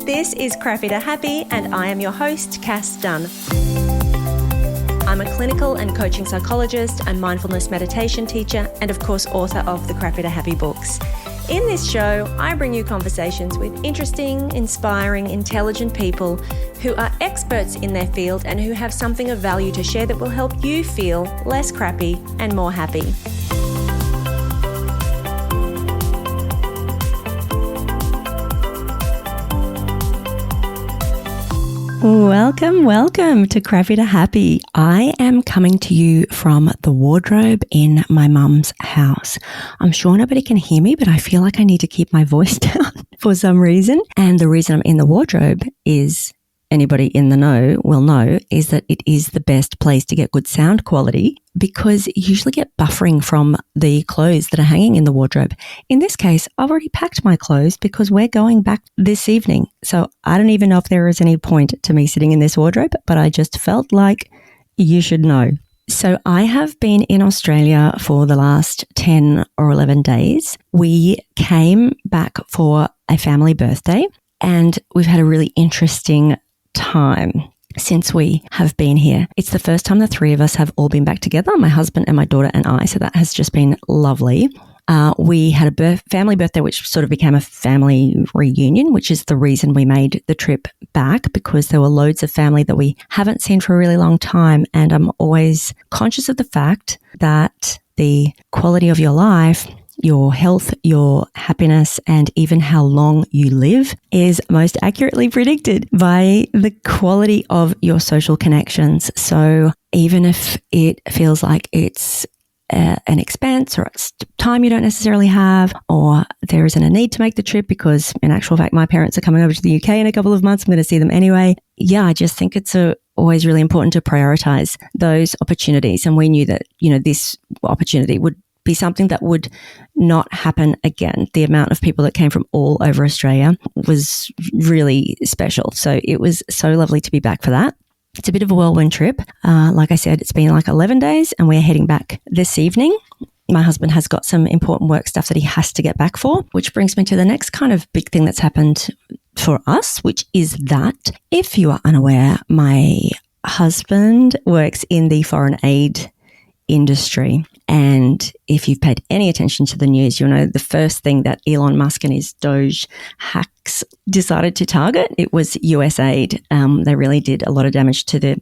This is Crappy to Happy, and I am your host, Cass Dunn. I'm a clinical and coaching psychologist, a mindfulness meditation teacher, and of course, author of the Crappy to Happy books. In this show, I bring you conversations with interesting, inspiring, intelligent people who are experts in their field and who have something of value to share that will help you feel less crappy and more happy. Welcome to Crappy to Happy. I am coming to you from the wardrobe in my mum's house. I'm sure nobody can hear me, but I feel like I need to keep my voice down for some reason. And the reason I'm in the wardrobe is, anybody in the know will know, is that it is the best place to get good sound quality because you usually get buffering from the clothes that are hanging in the wardrobe. In this case, I've already packed my clothes because we're going back this evening. So I don't even know if there is any point to me sitting in this wardrobe, but I just felt like you should know. So I have been in Australia for the last 10 or 11 days. We came back for a family birthday and we've had a really interesting time since we have been here. It's the first time the three of us have all been back together, my husband and my daughter and I, so that has just been lovely. We had a family birthday, which sort of became a family reunion, which is the reason we made the trip back, because there were loads of family that we haven't seen for a really long time. And I'm always conscious of the fact that the quality of your life, your health, your happiness, and even how long you live is most accurately predicted by the quality of your social connections. So even if it feels like it's an expense or it's time you don't necessarily have, or there isn't a need to make the trip because in actual fact, my parents are coming over to the UK in a couple of months. I'm going to see them anyway. Yeah, I just think it's always really important to prioritize those opportunities. And we knew that, this opportunity would be something that would not happen again. The amount of people that came from all over Australia was really special. So it was so lovely to be back for that. It's a bit of a whirlwind trip. Like I said, it's been like 11 days and we're heading back this evening. My husband has got some important work stuff that he has to get back for, which brings me to the next kind of big thing that's happened for us, which is that if you are unaware, my husband works in the foreign aid industry. And if you've paid any attention to the news, you'll know the first thing that Elon Musk and his Doge hacks decided to target, it was US aid. They really did a lot of damage to the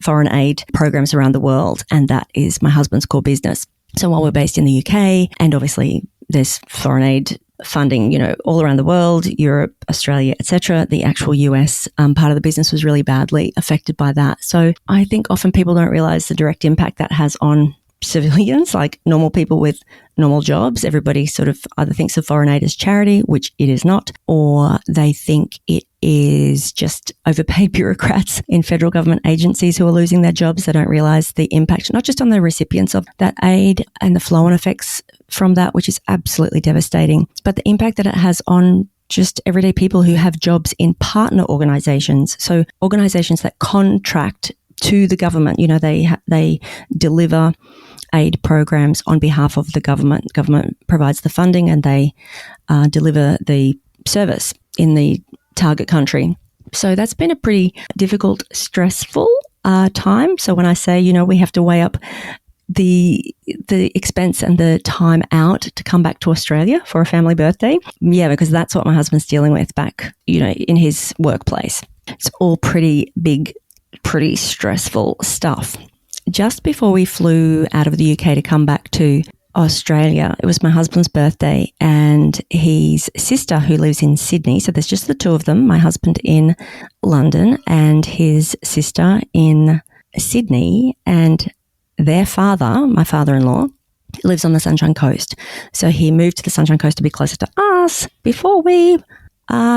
foreign aid programs around the world. And that is my husband's core business. So while we're based in the UK, and obviously there's foreign aid funding, all around the world, Europe, Australia, etc., the actual US part of the business was really badly affected by that. So I think often people don't realize the direct impact that has on civilians, like normal people with normal jobs. Everybody sort of either thinks of foreign aid as charity, which it is not, or they think it is just overpaid bureaucrats in federal government agencies who are losing their jobs. They don't realize the impact, not just on the recipients of that aid and the flow-on effects from that, which is absolutely devastating, but the impact that it has on just everyday people who have jobs in partner organizations. So organizations that contract to the government, they deliver aid programs on behalf of the government. Government provides the funding and they deliver the service in the target country. So that's been a pretty difficult, stressful time. So when I say, we have to weigh up the expense and the time out to come back to Australia for a family birthday, because that's what my husband's dealing with back, in his workplace. It's all pretty big, pretty stressful stuff. Just before we flew out of the UK to come back to Australia, it was my husband's birthday and his sister who lives in Sydney. So there's just the two of them, my husband in London and his sister in Sydney, and their father, my father-in-law, lives on the Sunshine Coast. So he moved to the Sunshine Coast to be closer to us before we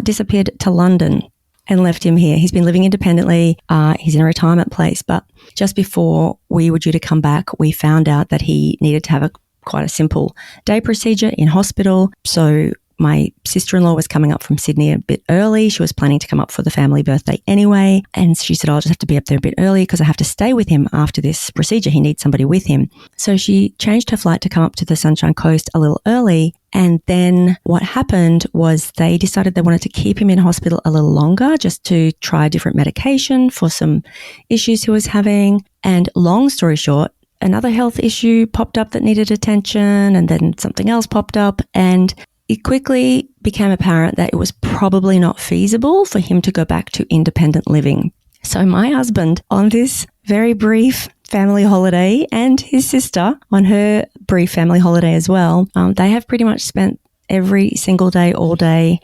disappeared to London and left him here. He's been living independently. He's in a retirement place. But just before we were due to come back, we found out that he needed to have quite a simple day procedure in hospital. So my sister-in-law was coming up from Sydney a bit early. She was planning to come up for the family birthday anyway. And she said, I'll just have to be up there a bit early because I have to stay with him after this procedure. He needs somebody with him. So she changed her flight to come up to the Sunshine Coast a little early. And then what happened was they decided they wanted to keep him in hospital a little longer just to try a different medication for some issues he was having. And long story short, another health issue popped up that needed attention, and then something else popped up. And it quickly became apparent that it was probably not feasible for him to go back to independent living. So my husband, on this very brief family holiday, and his sister on her brief family holiday as well, they have pretty much spent every single day, all day,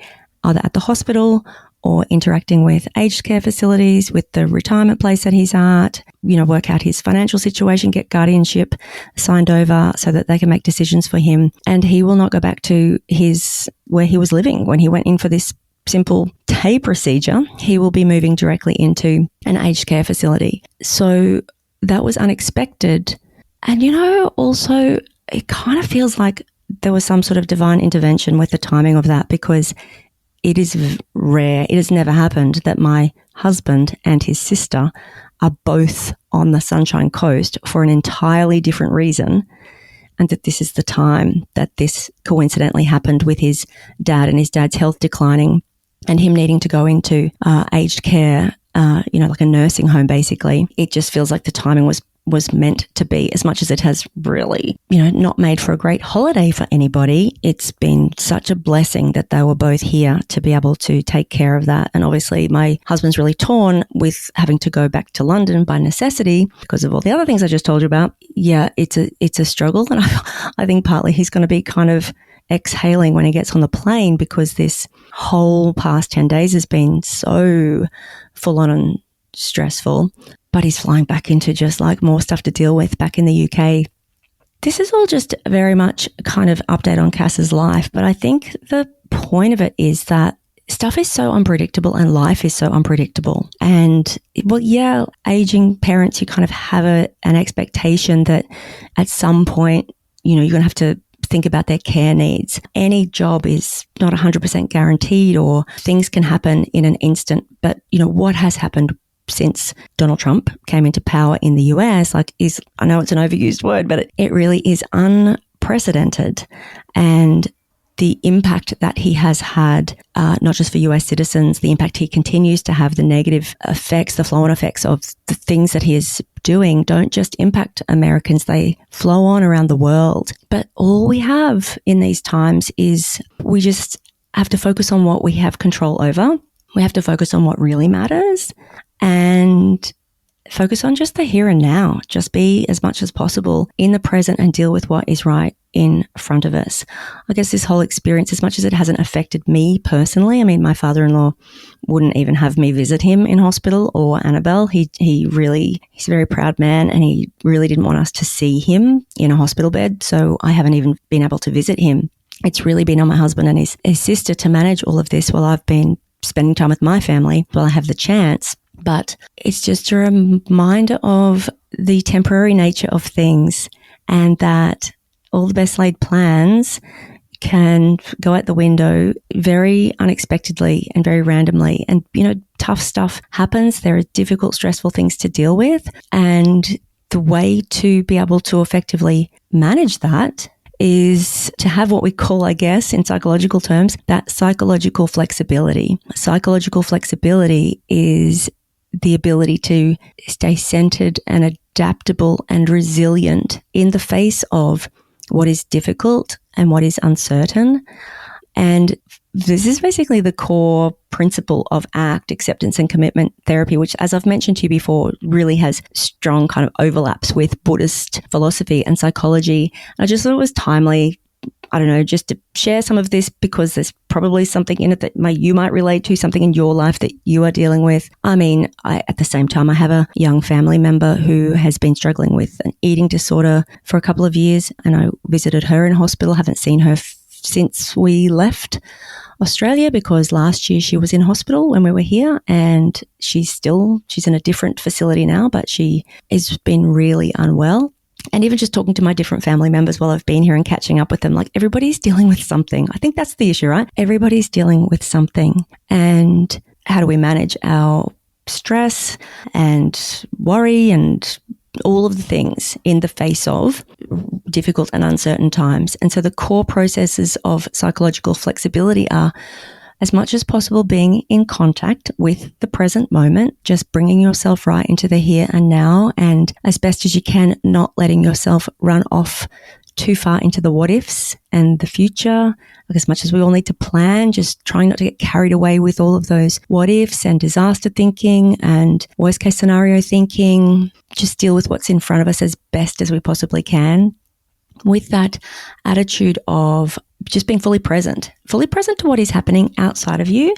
either at the hospital or interacting with aged care facilities, with the retirement place that he's at, work out his financial situation, get guardianship signed over so that they can make decisions for him. And he will not go back to where he was living when he went in for this simple day procedure. He will be moving directly into an aged care facility. So that was unexpected. And, also it kind of feels like there was some sort of divine intervention with the timing of that, because it is rare. It has never happened that my husband and his sister are both on the Sunshine Coast for an entirely different reason, and that this is the time that this coincidentally happened with his dad and his dad's health declining and him needing to go into aged care, like a nursing home basically. It just feels like the timing was meant to be, as much as it has really, not made for a great holiday for anybody. It's been such a blessing that they were both here to be able to take care of that. And obviously my husband's really torn with having to go back to London by necessity because of all the other things I just told you about. Yeah, it's a struggle. And I think partly he's going to be kind of exhaling when he gets on the plane, because this whole past 10 days has been so full on and stressful. But he's flying back into just like more stuff to deal with back in the UK. This is all just very much kind of update on Cass's life. But I think the point of it is that stuff is so unpredictable and life is so unpredictable. And aging parents, you kind of have an expectation that at some point, you're going to have to think about their care needs. Any job is not 100% guaranteed, or things can happen in an instant. But, what has happened since Donald Trump came into power in the US, I know it's an overused word, but it really is unprecedented. And the impact that he has had, not just for US citizens, the impact he continues to have, the negative effects, the flow-on effects of the things that he is doing don't just impact Americans, they flow on around the world. But all we have in these times is we just have to focus on what we have control over. We have to focus on what really matters and focus on just the here and now. Just be as much as possible in the present and deal with what is right in front of us. I guess this whole experience, as much as it hasn't affected me personally, I mean, my father-in-law wouldn't even have me visit him in hospital, or Annabelle. He's a very proud man, and he really didn't want us to see him in a hospital bed. So I haven't even been able to visit him. It's really been on my husband and his sister to manage all of this while I've been spending time with my family while I have the chance. But it's just a reminder of the temporary nature of things, and that all the best laid plans can go out the window very unexpectedly and very randomly. And, tough stuff happens. There are difficult, stressful things to deal with. And the way to be able to effectively manage that is to have what we call, I guess, in psychological terms, that psychological flexibility. Psychological flexibility is the ability to stay centered and adaptable and resilient in the face of what is difficult and what is uncertain. And this is basically the core principle of ACT, acceptance and commitment therapy, which, as I've mentioned to you before, really has strong kind of overlaps with Buddhist philosophy and psychology. I just thought it was timely, just to share some of this, because there's probably something in it that you might relate to, something in your life that you are dealing with. I mean, at the same time, I have a young family member who has been struggling with an eating disorder for a couple of years, and I visited her in hospital. Haven't seen her since we left Australia, because last year she was in hospital when we were here, and she's in a different facility now, but she has been really unwell. And even just talking to my different family members while I've been here and catching up with them, like everybody's dealing with something. I think that's the issue, right? Everybody's dealing with something. And how do we manage our stress and worry and all of the things in the face of difficult and uncertain times? And so the core processes of psychological flexibility are, as much as possible, being in contact with the present moment, just bringing yourself right into the here and now, and as best as you can, not letting yourself run off too far into the what ifs and the future. Like, as much as we all need to plan, just trying not to get carried away with all of those what ifs and disaster thinking and worst case scenario thinking. Just deal with what's in front of us as best as we possibly can, with that attitude of just being fully present to what is happening outside of you,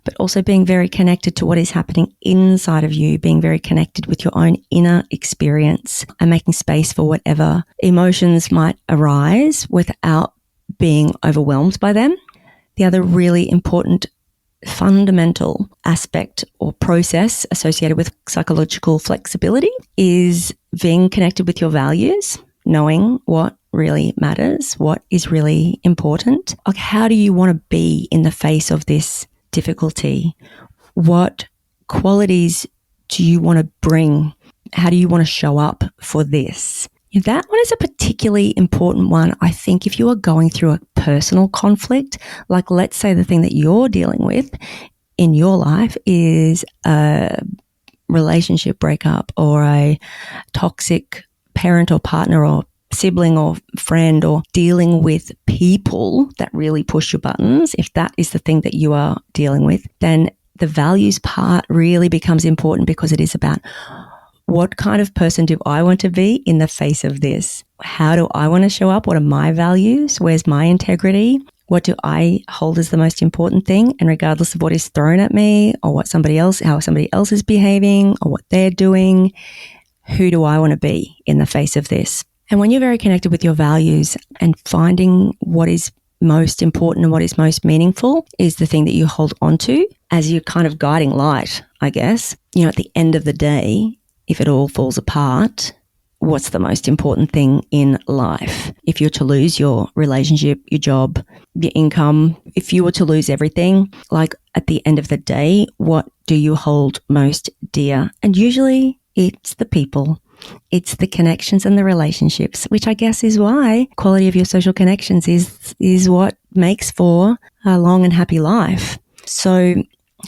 but also being very connected to what is happening inside of you, being very connected with your own inner experience and making space for whatever emotions might arise without being overwhelmed by them. The other really important fundamental aspect or process associated with psychological flexibility is being connected with your values, knowing what really matters, what is really important. Like, how do you want to be in the face of this difficulty? What qualities do you want to bring? How do you want to show up for this? That one is a particularly important one, I think, if you are going through a personal conflict. Like, let's say the thing that you're dealing with in your life is a relationship breakup or a toxic parent or partner or sibling or friend, or dealing with people that really push your buttons. If that is the thing that you are dealing with, then the values part really becomes important, because it is about, what kind of person do I want to be in the face of this? How do I want to show up? What are my values? Where's my integrity? What do I hold as the most important thing? And regardless of what is thrown at me, or how somebody else is behaving, or what they're doing, who do I want to be in the face of this? And when you're very connected with your values and finding what is most important and what is most meaningful is the thing that you hold on to as your kind of guiding light, I guess. At the end of the day, if it all falls apart, what's the most important thing in life? If you're to lose your relationship, your job, your income, if you were to lose everything, like, at the end of the day, what do you hold most dear? And usually it's the people. It's the connections and the relationships, which I guess is why quality of your social connections is what makes for a long and happy life. So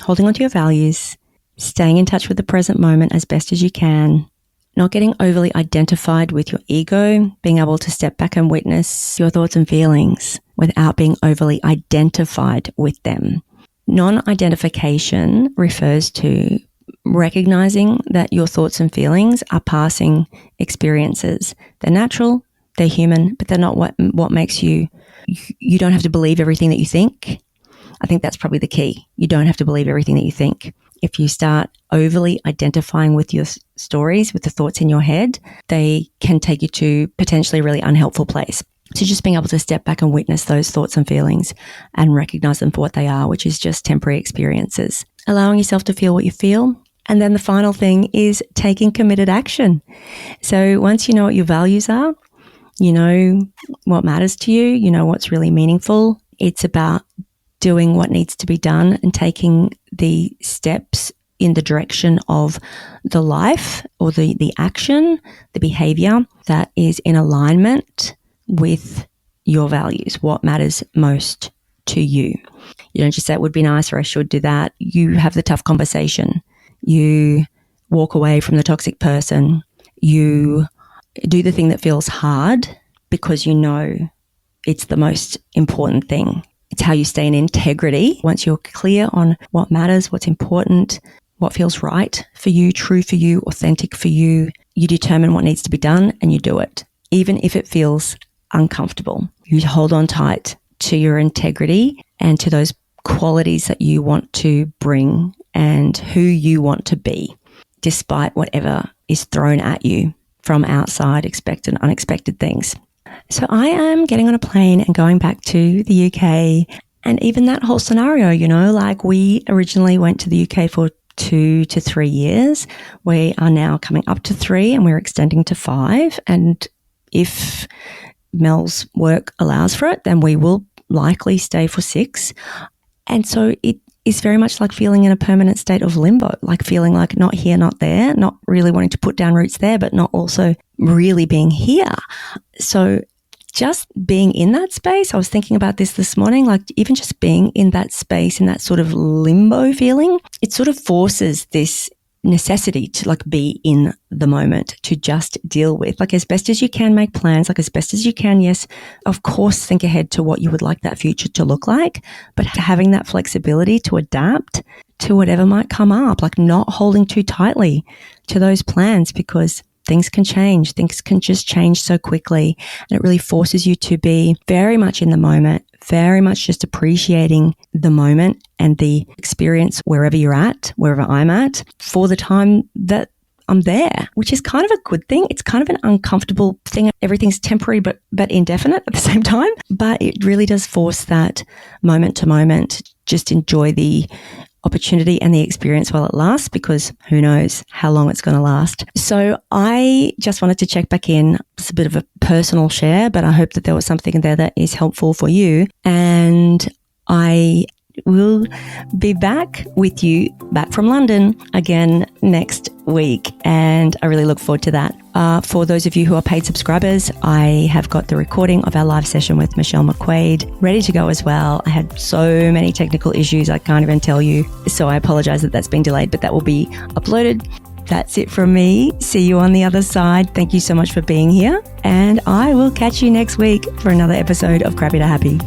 holding on to your values, staying in touch with the present moment as best as you can, not getting overly identified with your ego, being able to step back and witness your thoughts and feelings without being overly identified with them. Non-identification refers to recognizing that your thoughts and feelings are passing experiences. They're natural, they're human, but they're not what makes you. You don't have to believe everything that you think. I think that's probably the key. You don't have to believe everything that you think. If you start overly identifying with your stories, with the thoughts in your head, they can take you to potentially a really unhelpful place. So just being able to step back and witness those thoughts and feelings and recognize them for what they are, which is just temporary experiences. Allowing yourself to feel what you feel. And then the final thing is taking committed action. So once you know what your values are, you know what matters to you, you know what's really meaningful, it's about doing what needs to be done and taking the steps in the direction of the life or the action, the behavior that is in alignment with your values, what matters most to you. You don't just say it would be nice or I should do that. You have the tough conversation. You walk away from the toxic person. You do the thing that feels hard because you know it's the most important thing. It's how you stay in integrity. Once you're clear on what matters, what's important, what feels right for you, true for you, authentic for you, you determine what needs to be done and you do it, even if it feels uncomfortable. You hold on tight to your integrity and to those qualities that you want to bring and who you want to be, despite whatever is thrown at you from outside, expected, unexpected things. So I am getting on a plane and going back to the UK. And even that whole scenario, like we originally went to the UK for 2 to 3 years. We are now coming up to 3 and we're extending to 5. And if Mel's work allows for it, then we will likely stay for 6. And so it is very much like feeling in a permanent state of limbo, like feeling like not here, not there, not really wanting to put down roots there, but not also really being here. So just being in that space, I was thinking about this morning, like even just being in that space, in that sort of limbo feeling, it sort of forces this necessity to like be in the moment, to just deal with, like as best as you can, make plans, like as best as you can. Yes, of course, think ahead to what you would like that future to look like, but having that flexibility to adapt to whatever might come up, like not holding too tightly to those plans, because things can change. Things can just change so quickly. And it really forces you to be very much in the moment, very much just appreciating the moment and the experience wherever you're at, wherever I'm at, for the time that I'm there, which is kind of a good thing. It's kind of an uncomfortable thing. Everything's temporary, but indefinite at the same time. But it really does force that moment to moment, just enjoy the opportunity and the experience while it lasts, because who knows how long it's going to last. So I just wanted to check back in. It's a bit of a personal share, but I hope that there was something in there that is helpful for you. And I will be back with you, back from London again next week. And I really look forward to that. For those of you who are paid subscribers, I have got the recording of our live session with Michelle McQuaid ready to go as well. I had so many technical issues, I can't even tell you. So I apologize that that's been delayed, but that will be uploaded. That's it from me. See you on the other side. Thank you so much for being here. And I will catch you next week for another episode of Crappy to Happy.